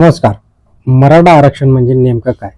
नमस्कार. मराठा आरक्षण म्हणजे नेमकं काय?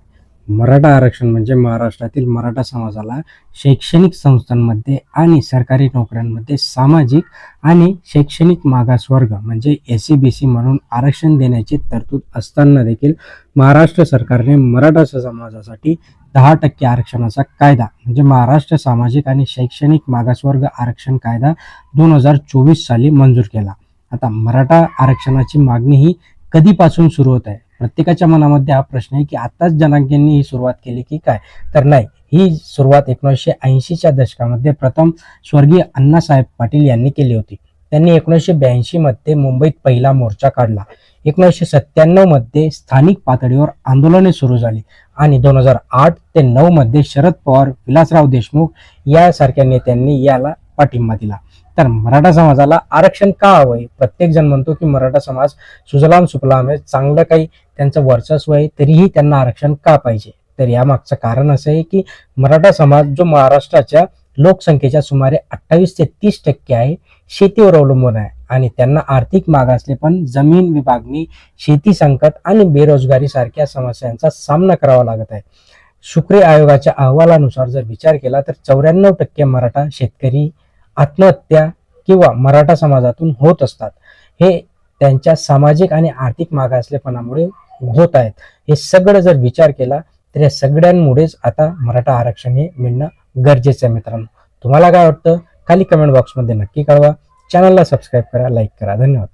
मराठा आरक्षण म्हणजे महाराष्ट्रातील मराठा समाजाला शैक्षणिक संस्थांमध्ये आणि सरकारी नोकऱ्यांमध्ये सामाजिक आणि शैक्षणिक मागासवर्ग म्हणजे SC-BC म्हणून आरक्षण देण्याची तरतूद असताना देखील महाराष्ट्र सरकारने मराठा समाजासाठी 10% आरक्षणाचा कायदा म्हणजे महाराष्ट्र सामाजिक आणि शैक्षणिक मागासवर्ग आरक्षण कायदा 2024 साली मंजूर केला. आता मराठा आरक्षणाची मागणी ही कधीपासून सुरू होत आहे? प्रत्येकाच्या मनामध्ये हा प्रश्न आहे की आताच जनांगींनी ही सुरुवात केली की काय? तर नाही, ही सुरुवात 1980च्या दशकामध्ये प्रथम स्वर्गीय अण्णासाहेब पाटील यांनी केली होती. त्यांनी 1982 मध्ये मुंबईत पहिला मोर्चा काढला. 1997 मध्ये स्थानिक पातळीवर आंदोलने सुरू झाली आणि 2008 ते 9 मध्ये शरद पवार, विलासराव देशमुख यासारख्या नेत्यांनी याला पाठिंबा दिला. तर मराठा समाजाला आरक्षण का हवंय? प्रत्येक जण म्हणतो की मराठा समाज सुजलाम सुफलाम आहे, चांगलं काही त्यांचं वर्चस्व आहे, तरीही त्यांना आरक्षण का पाहिजे? तर यामागचं कारण असं आहे की मराठा समाज जो महाराष्ट्राच्या लोकसंख्येच्या सुमारे 28 ते 30% आहे, शेतीवर अवलंबून आहे आणि त्यांना आर्थिक मागासले पण जमीन विभागणी, शेती संकट आणि बेरोजगारी सारख्या समस्यांचा सामना करावा लागत आहे. शुक्रे आयोगाच्या अहवालानुसार जर विचार केला तर 94% मराठा शेतकरी आत्महत्या किंवा मराठा समाजातून होत असतात. हे त्यांच्या सामाजिक आणि आर्थिक मागासलेपणामुळे होत आहेत. हे सगळं जर विचार केला तर या सगळ्यांमुळेच आता मराठा आरक्षण हे मिळणं गरजेचं आहे. मित्रांनो, तुम्हाला काय वाटतं? खाली कमेंट बॉक्समध्ये नक्की कळवा. चॅनलला सबस्क्राईब करा, लाईक करा. धन्यवाद.